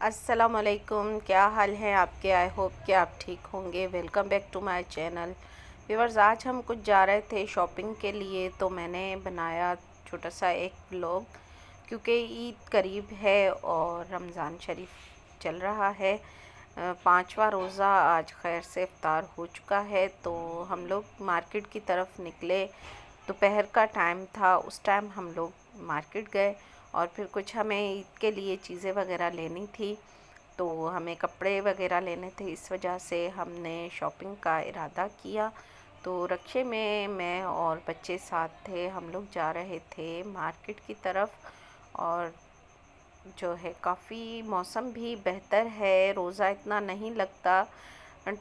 السلام علیکم، کیا حال ہے آپ کے؟ آئی ہوپ کہ آپ ٹھیک ہوں گے۔ Welcome back to my channel viewers. آج ہم کچھ جا رہے تھے شاپنگ کے لیے، تو میں نے بنایا چھوٹا سا ایک ولاگ، کیونکہ عید قریب ہے اور رمضان شریف چل رہا ہے۔ 5واں روزہ آج خیر سے افطار ہو چکا ہے، تو ہم لوگ مارکیٹ کی طرف نکلے۔ دوپہر کا ٹائم تھا، اس ٹائم ہم لوگ مارکیٹ گئے اور پھر کچھ ہمیں عید کے لیے چیزیں وغیرہ لینی تھی، تو ہمیں کپڑے وغیرہ لینے تھے، اس وجہ سے ہم نے شاپنگ کا ارادہ کیا۔ تو رکشے میں اور بچے ساتھ تھے، ہم لوگ جا رہے تھے مارکیٹ کی طرف۔ اور جو ہے کافی موسم بھی بہتر ہے، روزہ اتنا نہیں لگتا،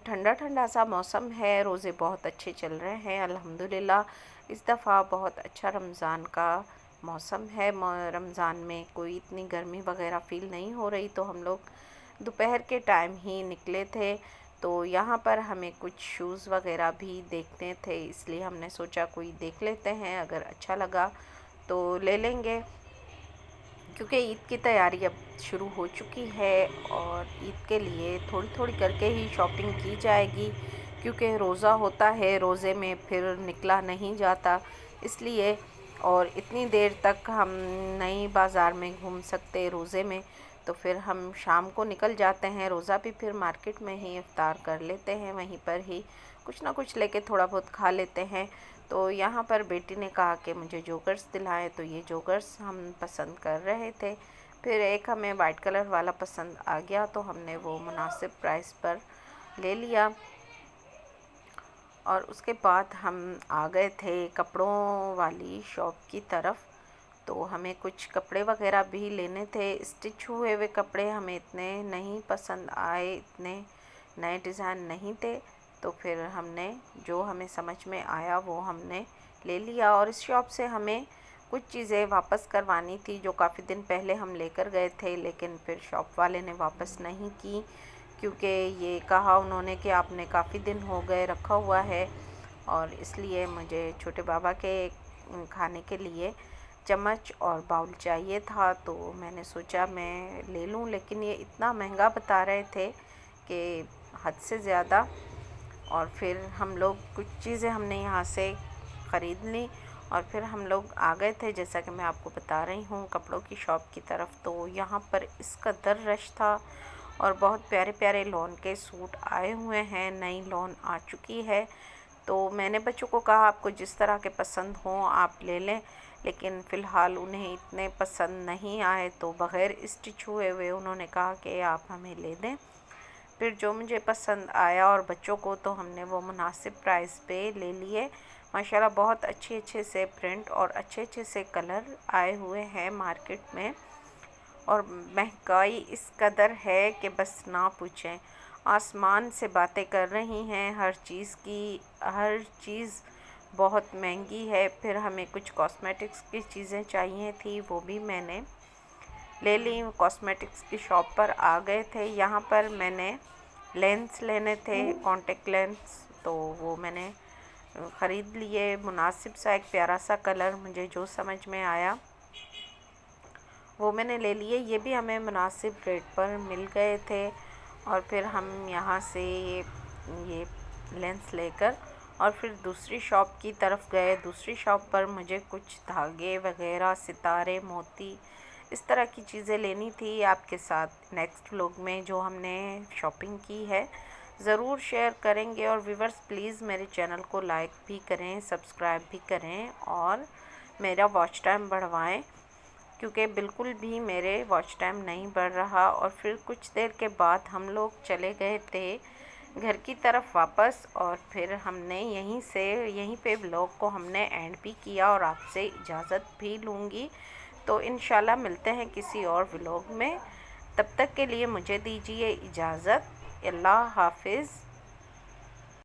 ٹھنڈا ٹھنڈا سا موسم ہے، روزے بہت اچھے چل رہے ہیں الحمدللہ۔ اس دفعہ بہت اچھا رمضان کا موسم ہے، رمضان میں کوئی اتنی گرمی وغیرہ فیل نہیں ہو رہی، تو ہم لوگ دوپہر کے ٹائم ہی نکلے تھے۔ تو یہاں پر ہمیں کچھ شوز وغیرہ بھی دیکھنے تھے، اس لیے ہم نے سوچا کوئی دیکھ لیتے ہیں، اگر اچھا لگا تو لے لیں گے، کیونکہ عید کی تیاری اب شروع ہو چکی ہے اور عید کے لیے تھوڑی تھوڑی کر کے ہی شاپنگ کی جائے گی، کیونکہ روزہ ہوتا ہے، روزے میں پھر نکلا نہیں جاتا، اس لیے اور اتنی دیر تک ہم نہیں بازار میں گھوم سکتے روزے میں، تو پھر ہم شام کو نکل جاتے ہیں، روزہ بھی پھر مارکیٹ میں ہی افطار کر لیتے ہیں، وہیں پر ہی کچھ نہ کچھ لے کے تھوڑا بہت کھا لیتے ہیں۔ تو یہاں پر بیٹی نے کہا کہ مجھے جوگرس دلائیں، تو یہ جوگرس ہم پسند کر رہے تھے۔ پھر ایک ہمیں وائٹ کلر والا پسند آ گیا، تو ہم نے وہ مناسب پرائس پر لے لیا۔ اور اس کے بعد ہم آ گئے تھے کپڑوں والی شاپ کی طرف، تو ہمیں کچھ کپڑے وغیرہ بھی لینے تھے۔ اسٹچ ہوئے ہوئے کپڑے ہمیں اتنے نہیں پسند آئے، اتنے نئے ڈیزائن نہیں تھے، تو پھر ہم نے جو ہمیں سمجھ میں آیا وہ ہم نے لے لیا۔ اور اس شاپ سے ہمیں کچھ چیزیں واپس کروانی تھی، جو کافی دن پہلے ہم لے کر گئے تھے، لیکن پھر شاپ والے نے واپس نہیں کی، کیونکہ یہ کہا انہوں نے کہ آپ نے کافی دن ہو گئے رکھا ہوا ہے، اور اس لیے مجھے چھوٹے بابا کے کھانے کے لیے چمچ اور باؤل چاہیے تھا، تو میں نے سوچا میں لے لوں، لیکن یہ اتنا مہنگا بتا رہے تھے کہ حد سے زیادہ۔ اور پھر ہم لوگ کچھ چیزیں ہم نے یہاں سے خرید لیں، اور پھر ہم لوگ آ گئے تھے، جیسا کہ میں آپ کو بتا رہی ہوں، کپڑوں کی شاپ کی طرف۔ تو یہاں پر اس قدر رش تھا، اور بہت پیارے پیارے لون کے سوٹ آئے ہوئے ہیں، نئی لون آ چکی ہے، تو میں نے بچوں کو کہا آپ کو جس طرح کے پسند ہوں آپ لے لیں، لیکن فی الحال انہیں اتنے پسند نہیں آئے، تو بغیر اسٹچ ہوئے ہوئے انہوں نے کہا کہ آپ ہمیں لے دیں۔ پھر جو مجھے پسند آیا اور بچوں کو، تو ہم نے وہ مناسب پرائس پہ لے لیے۔ ماشاءاللہ بہت اچھے اچھے سے پرنٹ اور اچھے اچھے سے کلر آئے ہوئے ہیں مارکیٹ میں، اور مہنگائی اس قدر ہے کہ بس نہ پوچھیں، آسمان سے باتیں کر رہی ہیں، ہر چیز کی ہر چیز بہت مہنگی ہے۔ پھر ہمیں کچھ کاسمیٹکس کی چیزیں چاہیے تھی، وہ بھی میں نے لے لی۔ کاسمیٹکس کی شاپ پر آ گئے تھے، یہاں پر میں نے لینس لینے تھے، کانٹیکٹ لینس، تو وہ میں نے خرید لیے، مناسب سا ایک پیارا سا کلر مجھے جو سمجھ میں آیا وہ میں نے لے لیے، یہ بھی ہمیں مناسب ریٹ پر مل گئے تھے۔ اور پھر ہم یہاں سے یہ لینس لے کر اور پھر دوسری شاپ کی طرف گئے۔ دوسری شاپ پر مجھے کچھ دھاگے وغیرہ، ستارے، موتی، اس طرح کی چیزیں لینی تھی۔ آپ کے ساتھ نیکسٹ ولاگ میں جو ہم نے شاپنگ کی ہے ضرور شیئر کریں گے، اور ویورز پلیز میرے چینل کو لائک بھی کریں، سبسکرائب بھی کریں، اور میرا واچ ٹائم بڑھوائیں، کیونکہ بالکل بھی میرے واچ ٹائم نہیں بڑھ رہا۔ اور پھر کچھ دیر کے بعد ہم لوگ چلے گئے تھے گھر کی طرف واپس، اور پھر ہم نے یہیں پہ ولاگ کو ہم نے اینڈ بھی کیا، اور آپ سے اجازت بھی لوں گی، تو انشاءاللہ ملتے ہیں کسی اور ولاگ میں، تب تک کے لیے مجھے دیجیے اجازت، اللہ حافظ۔